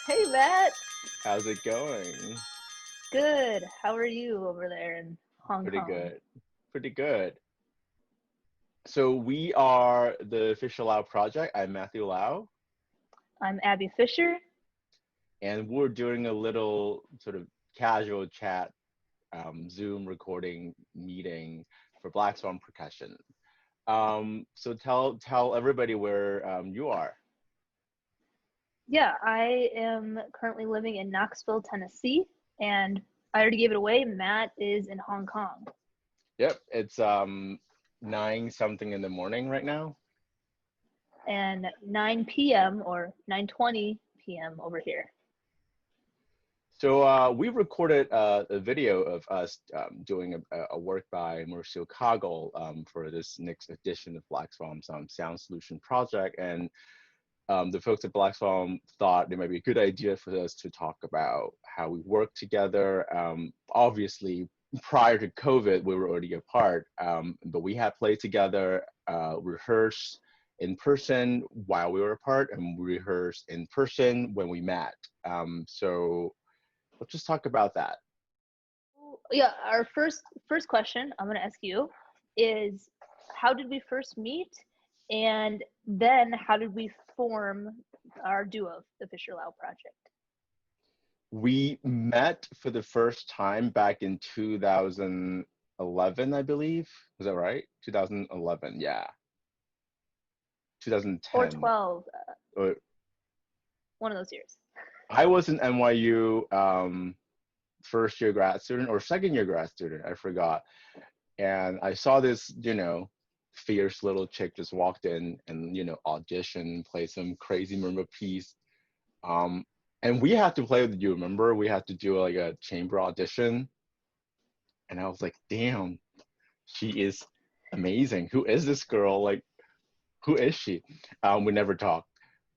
Hey Matt, How's it going? good. How are you over there in Hong Pretty Kong? good. Pretty good. So we are the Fisher Lau Project. I'm Matthew Lau, I'm Abby Fisher. and we're doing a little sort of casual chat, Zoom recording meeting for Black Swan Percussion. So tell everybody where you are. Yeah, I am currently living in Knoxville, Tennessee, and I already gave it away. Matt is in Hong Kong, Yep, it's 9 something in the morning right now. and 9 p.m. or 9:20 p.m. over here. So we recorded a video of us doing a work by Marcio Kagel for this next edition of Black Swan's Sound Solution project, and the folks at Black Swan thought it might be a good idea for us to talk about how we work together. Obviously, prior to COVID, we were already apart, but we had played together, rehearsed in person while we were apart, and we rehearsed in person when we met. So let's just talk about that. Yeah, our first question I'm going to ask you is, how did we first meet, and then how did we form our duo, the Fisher Lau Project? We met for the first time back in 2011, I believe. Was that right? 2011, yeah. Or 2010. 12, Uh, one of those years. I was an NYU first year grad student or second year grad student, I forgot. And I saw this, fierce little chick just walked in and, audition, play some crazy marimba piece. And we had to play with you, remember? We had to do like a chamber audition. And I was like, damn, she is amazing. Who is this girl? Like, who is she? We never talked,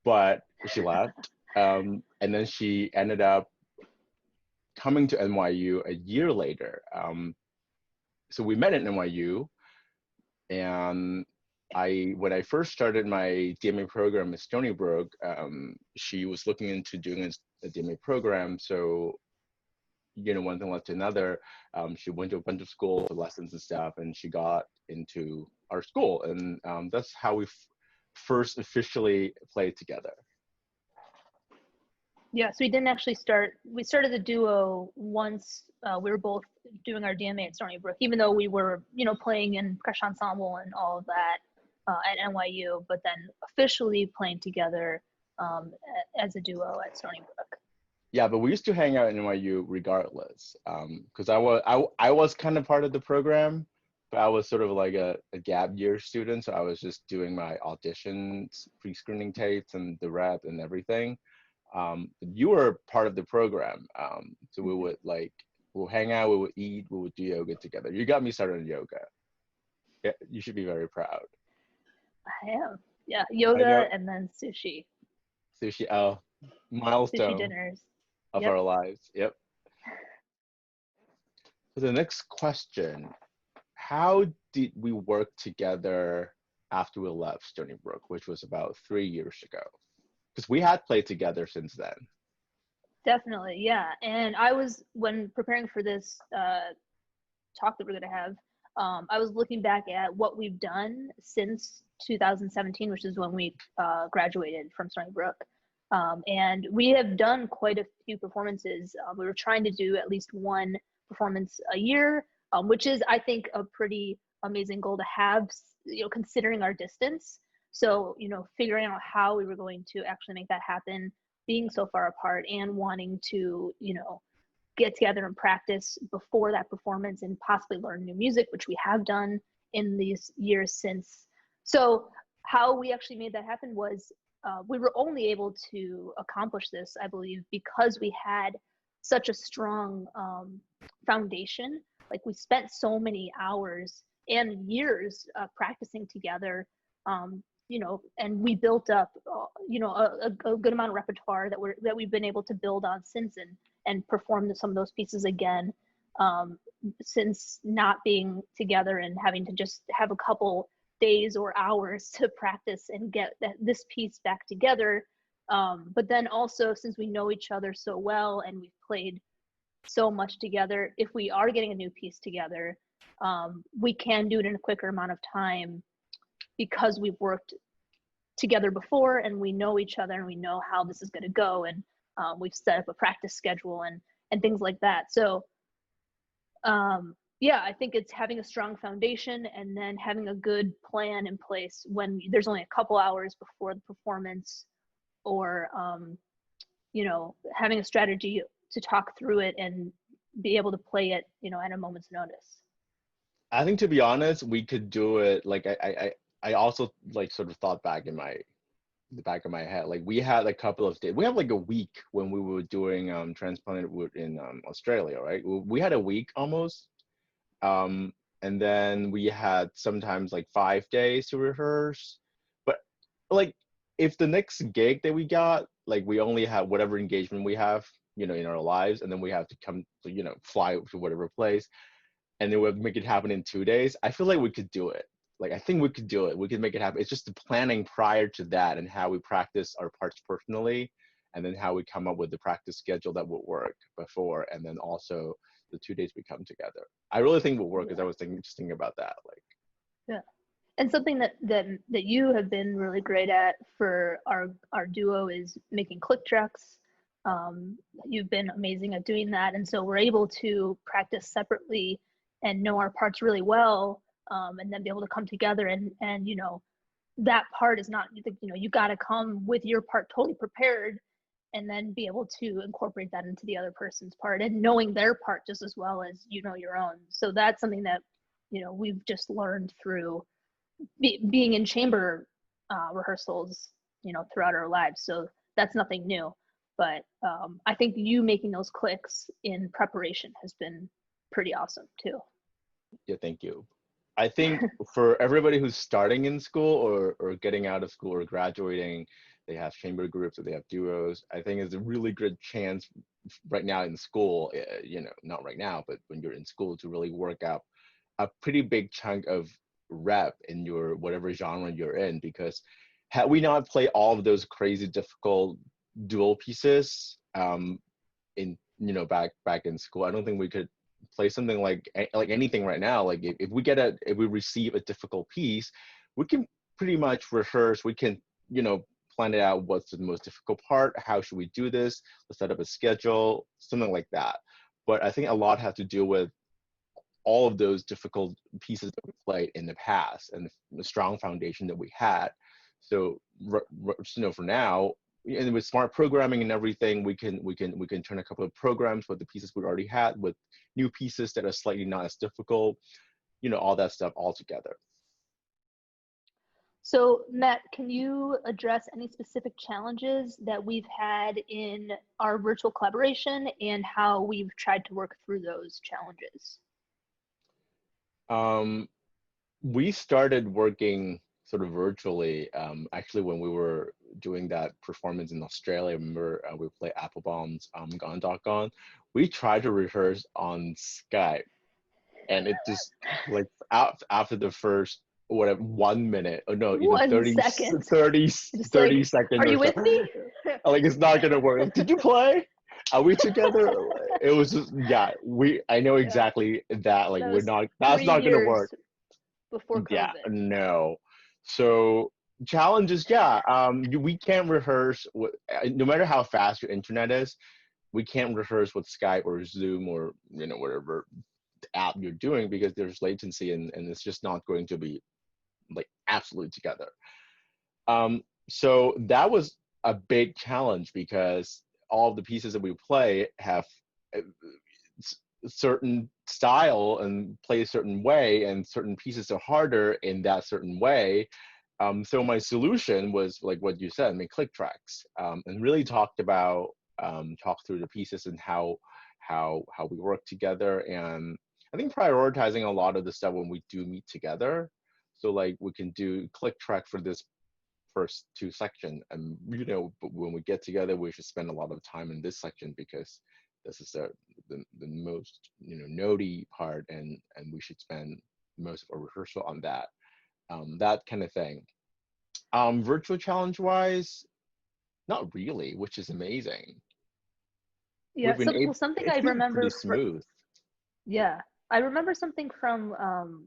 but she left. And then she ended up coming to NYU a year later. So we met at NYU, and when I first started my DMA program at Stony Brook, she was looking into doing a DMA program. So, one thing led to another. She went to a bunch of school lessons and stuff, and she got into our school, and that's how we first officially played together. Yeah, so we didn't actually we started the duo once we were both doing our DMA at Stony Brook, even though we were, playing in percussion ensemble and all of that at NYU, but then officially playing together as a duo at Stony Brook. Yeah, but we used to hang out in NYU regardless, because I was kind of part of the program, but I was sort of like a gap year student, so I was just doing my auditions, pre-screening tapes, and the rep and everything. You were part of the program, so we'll hang out, we would eat, we would do yoga together. You got me started in yoga. Yeah, you should be very proud. I am. Yeah, I know. yoga and then sushi. Sushi, Sushi milestone dinners. of Yep. our lives. Yep. So the next question, how did we work together after we left Stony Brook, which was about 3 years ago? Because we had played together since then. Definitely, yeah. And when preparing for this talk that we're going to have, I was looking back at what we've done since 2017, which is when we graduated from Stony Brook. And we have done quite a few performances. We were trying to do at least one performance a year, which is, I think, a pretty amazing goal to have, considering our distance. So, figuring out how we were going to actually make that happen, being so far apart, and wanting to, get together and practice before that performance and possibly learn new music, which we have done in these years since. So how we actually made that happen was we were only able to accomplish this, I believe, because we had such a strong foundation. Like, we spent so many hours and years practicing together, and we built up, a good amount of repertoire that we've been able to build on since, and perform some of those pieces again, since not being together and having to just have a couple days or hours to practice and get this piece back together. But then also, since we know each other so well and we've played so much together, if we are getting a new piece together, we can do it in a quicker amount of time because we've worked together before and we know each other and we know how this is going to go, and we've set up a practice schedule and things like that. So yeah, I think it's having a strong foundation and then having a good plan in place when there's only a couple hours before the performance, or you know, having a strategy to talk through it and be able to play it, you know, at a moment's notice. I think, to be honest, we could do it. Like I also like sort of thought back in the back of my head. Like we had a couple of days. We have like a week when we were doing transplanted wood in Australia, right? We had a week almost. Um, and then we had sometimes like 5 days to rehearse. But like if the next gig that we got, like we only have whatever engagement we have, you know, in our lives, and then we have to come, you know, fly to whatever place, and then we'll make it happen in 2 days. I feel like we could do it. Like I think we could do it. We could make it happen. It's just the planning prior to that and how we practice our parts personally, and then how we come up with the practice schedule that will work before, and then also the 2 days we come together. I really think will work, because I was just thinking about that. Like, Yeah. And something that you have been really great at for our duo is making click tracks. You've been amazing at doing that, and so we're able to practice separately and know our parts really well, and then be able to come together and you know, that part is not, you know, you got to come with your part totally prepared and then be able to incorporate that into the other person's part and knowing their part just as well as you know your own. So that's something that, you know, we've just learned through being in chamber rehearsals, you know, throughout our lives. So that's nothing new. But I think you making those clicks in preparation has been pretty awesome too. yeah, thank you. I think for everybody who's starting in school, or getting out of school or graduating, they have chamber groups or they have duos. I think it's a really good chance right now in school, you know, not right now, but when you're in school, to really work out a pretty big chunk of rep in your whatever genre you're in. Because had we not played all of those crazy difficult dual pieces in, you know, back in school, I don't think we could play something like anything right now. Like if we receive a difficult piece, we can pretty much rehearse. We can, you know, plan it out. What's the most difficult part? How should we do this? Let's set up a schedule, something like that. But I think a lot has to do with all of those difficult pieces that we played in the past and the strong foundation that we had. So, you know, for now, and with smart programming and everything, we can turn a couple of programs with the pieces we already had with new pieces that are slightly not as difficult, you know, all that stuff all together. So Matt, can you address any specific challenges that we've had in our virtual collaboration and how we've tried to work through those challenges? We started working sort of virtually, actually, when we were doing that performance in Australia. Remember, we played Applebaum's Gone Dot Gone. We tried to rehearse on Skype, and it just, like, after the first, whatever, 1 minute, or no, you know, 1 30 second. 30 Just 30 like, seconds are or you so. with me? Like, it's not gonna work. Like, did you play? Are we together? It was just, yeah, I know Yeah, exactly that. Like, that was that's three not gonna work. years before Yeah, COVID. no. So challenges, yeah. We can't rehearse no matter how fast your internet is. We can't rehearse with Skype or Zoom or, you know, whatever app you're doing, because there's latency, and it's just not going to be like absolutely together. So that was a big challenge, because all of the pieces that we play have a certain style and play a certain way, and certain pieces are harder in that certain way. So my solution was like what you said, make click tracks, and really talk through the pieces and how we work together. And I think prioritizing a lot of the stuff when we do meet together. So like we can do click track for this first two section, and, you know, but when we get together, we should spend a lot of time in this section, because this is the most, you know, notey part, and we should spend most of our rehearsal on that, that kind of thing. Virtual challenge wise, Not really, which is amazing. Yeah, We've been able, something I it's been pretty remember smooth. yeah, I remember something from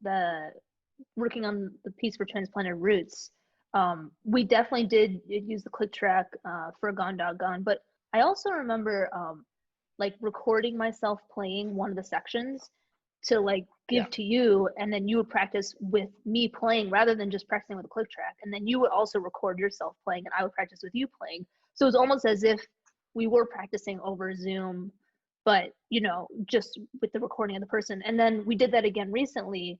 the working on the piece for Transplanted Roots. We definitely did use the click track for Gone Dog Gone, but I also remember like recording myself playing one of the sections to like Yeah. give to you, and then you would practice with me playing rather than just practicing with a click track, and then you would also record yourself playing and I would practice with you playing. So it was almost as if we were practicing over Zoom, but you know, just with the recording of the person. And then we did that again recently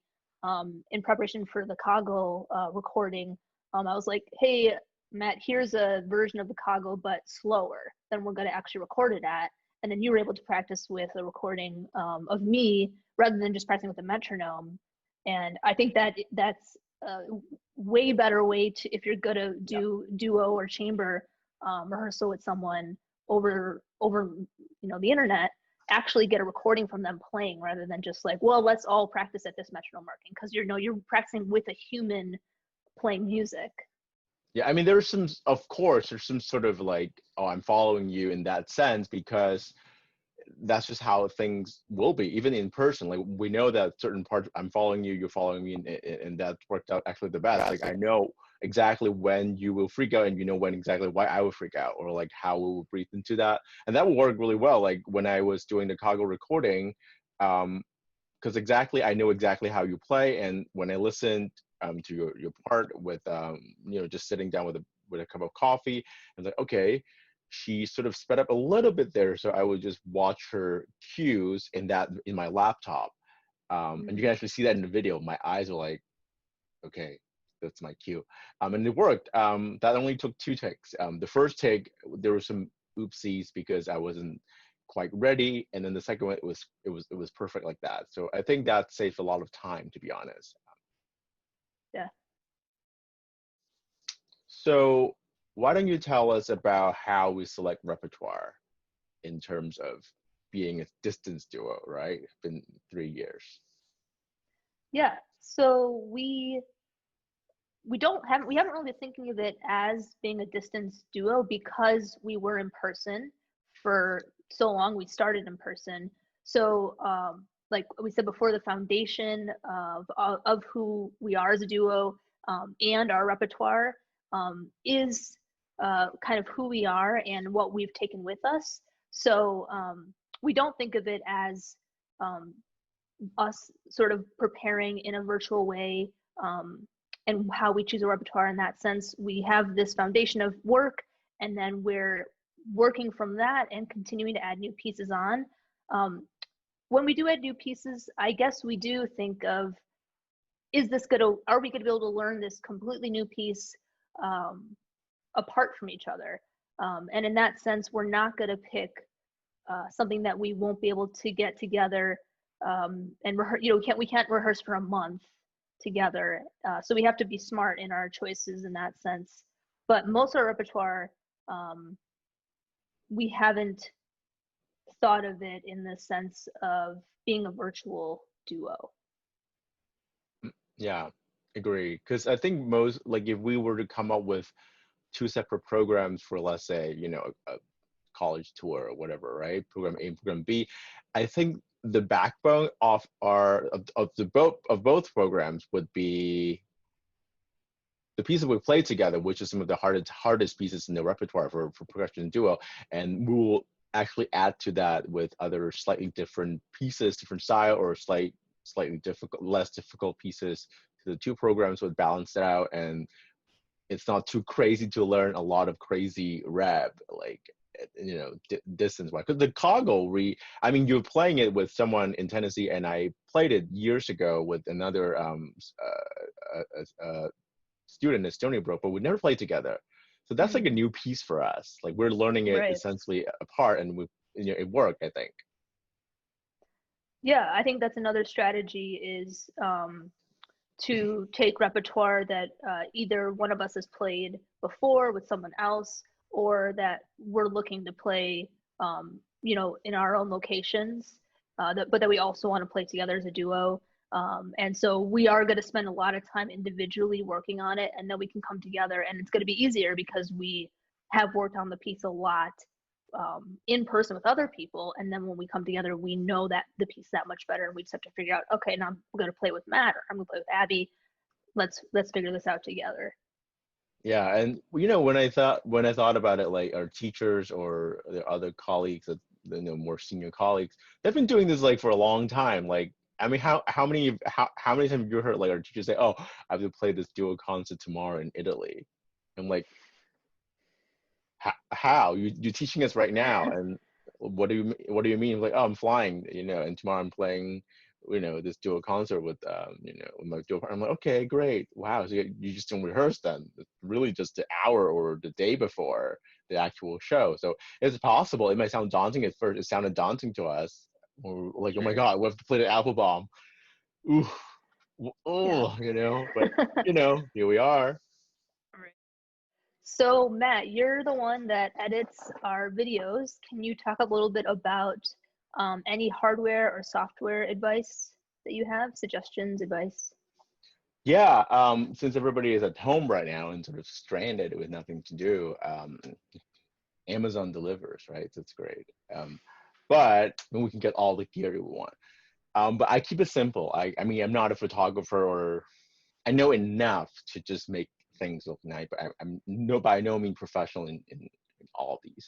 in preparation for the Kaggle recording. I was like, hey Matt, here's a version of the Kaggle but slower than we're going to actually record it at. And then you were able to practice with a recording of me rather than just practicing with a metronome. And I think that that's a way better way to, if you're gonna do duo or chamber rehearsal with someone over you know the internet, actually get a recording from them playing rather than just like, well, let's all practice at this metronome marking, because you're practicing with a human playing music. Yeah, I mean, there's some, of course, there's some sort of like, oh, I'm following you in that sense, because that's just how things will be, even in person. Like, we know that certain parts, I'm following you, you're following me, and that worked out actually the best. Like, I know exactly when you will freak out, and you know when exactly why I will freak out, or like how we will breathe into that, and that will work really well. Like when I was doing the Kaggle recording, because exactly I know exactly how you play, and when I listened to your part with you know, just sitting down with a cup of coffee, and like, okay, she sort of sped up a little bit there, so I would just watch her cues in my laptop, and you can actually see that in the video. My eyes were like, okay, that's my cue, and it worked. That only took 2 takes. The first take, there were some oopsies because I wasn't quite ready, and then the second one, it was perfect like that. So I think that saved a lot of time, to be honest. Yeah. So why don't you tell us about how we select repertoire in terms of being a distance duo, right? It's been 3 years. Yeah. So we haven't really been thinking of it as being a distance duo because we were in person for so long. We started in person. So like we said before, the foundation of who we are as a duo and our repertoire is kind of who we are and what we've taken with us. So we don't think of it as um, us sort of preparing in a virtual way and how we choose a repertoire in that sense. We have this foundation of work, and then we're working from that and continuing to add new pieces on. When we do add new pieces, I guess we do think of, are we gonna be able to learn this completely new piece apart from each other? And in that sense, we're not gonna pick something that we won't be able to get together and you know, we can't rehearse for a month together. So we have to be smart in our choices in that sense. But most of our repertoire, we haven't thought of it in the sense of being a virtual duo. Yeah, agree. Because I think most, like, if we were to come up with 2 separate programs for, let's say, you know, a college tour or whatever, right? Program A and Program B, I think the backbone of both programs would be the pieces we play together, which is some of the hardest pieces in the repertoire for percussion duo, and we will actually add to that with other slightly different pieces, different style, or slightly less difficult pieces. So the 2 programs would balance it out, and it's not too crazy to learn a lot of crazy rap, like, you know, distance wise. Because the Kaggle, I mean, you're playing it with someone in Tennessee, and I played it years ago with another student in Stony Brook, but we never played together. So that's like a new piece for us. Like, we're learning it Right. essentially apart, and you know, it worked, I think. Yeah, I think that's another strategy is to take repertoire that either one of us has played before with someone else, or that we're looking to play, you know, in our own locations, but that we also want to play together as a duo. And so we are going to spend a lot of time individually working on it, and then we can come together, and it's going to be easier because we have worked on the piece a lot in person with other people, and then when we come together, we know that the piece that much better, and we just have to figure out, okay, now I'm going to play with Matt, or I'm going to play with Abby. Let's figure this out together. Yeah, and you know, when I thought about it, like our teachers or the other colleagues, that you know, more senior colleagues, they've been doing this like for a long time. Like, I mean, how many times have you heard like our teachers say, "Oh, I have to play this duo concert tomorrow in Italy"? I'm like, how you're teaching us right now, and what do you mean? Like, oh, I'm flying, you know, and tomorrow I'm playing, you know, this duo concert with you know, with my duo partner. I'm like, okay, great, wow. So you just don't rehearse then? It's really just the hour or the day before the actual show. So it's possible it might sound daunting at first. It sounded daunting to us. We're like, oh my god, we have to play the apple bomb. Ooh, Yeah. oh, you know. But you know, here we are. Right. So Matt, you're the one that edits our videos. Can you talk a little bit about any hardware or software advice that you have, suggestions, advice? Yeah, since everybody is at home right now and sort of stranded with nothing to do, Amazon delivers, right? So it's great. But we can get all the gear we want. But I keep it simple. I mean, I'm not a photographer, or I know enough to just make things look nice, but I'm no by no means professional in all these.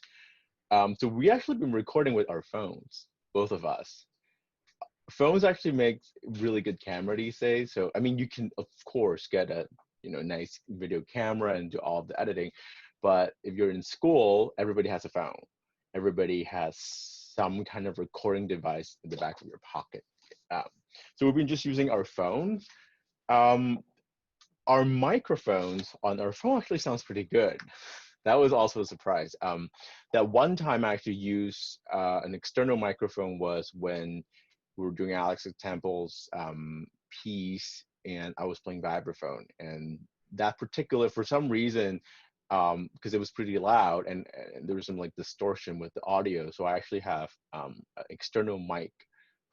So we actually been recording with our phones, both of us. Phones actually make really good camera these days. So I mean, you can of course get a, you know, nice video camera and do all of the editing, but if you're in school, everybody has a phone. Everybody has some kind of recording device in the back of your pocket. Um, so we've been just using our phones. Um, our microphones on our phone actually sounds pretty good. That was also a surprise. That one time I actually used an external microphone was when we were doing Alex Temple's piece, and I was playing vibraphone, and that particular, for some reason, because it was pretty loud, and there was some like distortion with the audio, so I actually have an external mic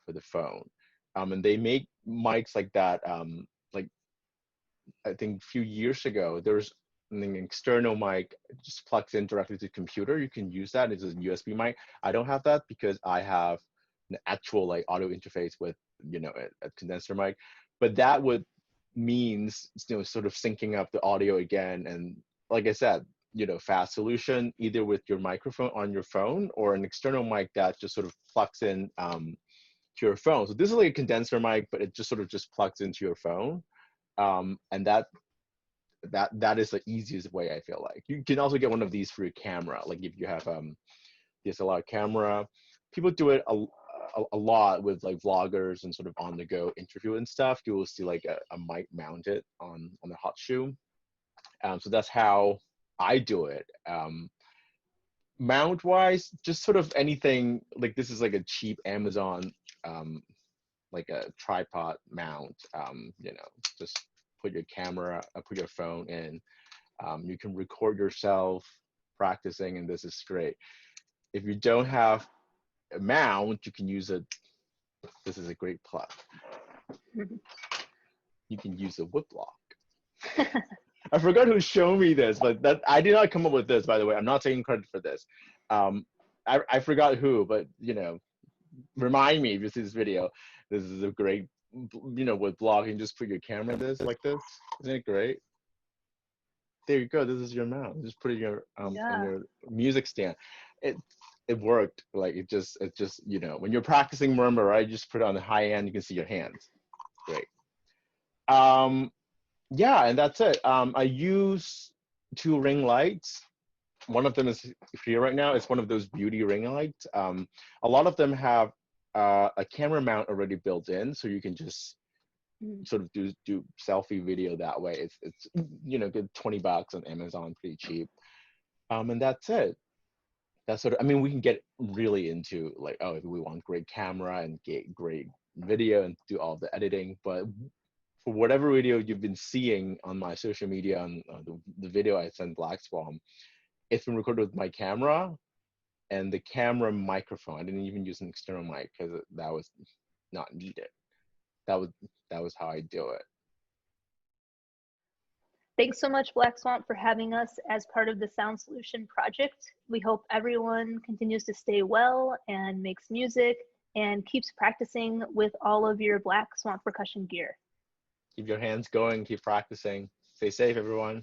for the phone, and they make mics like that. Like I think a few years ago, there's an external mic, it just plugs in directly to the computer. You can use that. It's a USB mic. I don't have that because I have an actual like audio interface with, you know, a condenser mic. But that would means, you know, sort of syncing up the audio again. And like I said, you know, fast solution either with your microphone on your phone or an external mic that just sort of plugs in to your phone. So this is like a condenser mic, but it just sort of just plugs into your phone. And that is the easiest way, I feel like. You can also get one of these for your camera, like if you have DSLR camera. People do it a lot with like vloggers and sort of on the go interview and stuff. You will see like a mic mounted on the hot shoe. So that's how I do it. Mount wise, just sort of anything, like this is like a cheap Amazon like a tripod mount. You know, just put your camera, put your phone in. You can record yourself practicing, and this is great. If you don't have a mount, you can use a, this is a great plug. You can use a wood block. I forgot who showed me this, but that I did not come up with this, by the way. I'm not taking credit for this. I forgot who, but you know, remind me if you see this video. This is a great, you know, with block, you can just put your camera in this like this. Isn't it great? There you go. This is your mount. Just put it in your on Yeah. your music stand. It it worked. Like it just you know, when you're practicing marimba, right? You just put it on the high end. You can see your hands. Great. Um, yeah, and that's it. I use two ring lights. One of them is here right now. It's one of those beauty ring lights. A lot of them have a camera mount already built in, so you can just sort of do selfie video that way. It's you know, good $20 on Amazon, pretty cheap. And that's it. That's sort of, I mean, we can get really into like, oh, if we want great camera and get great video and do all the editing, but for whatever video you've been seeing on my social media and the video I sent Black Swan, it's been recorded with my camera and the camera microphone. I didn't even use an external mic because that was not needed. That was how I do it. Thanks so much, Black Swamp, for having us as part of the Sound Solution project. We hope everyone continues to stay well and makes music and keeps practicing with all of your Black Swamp percussion gear. Keep your hands going, keep practicing. Stay safe, everyone.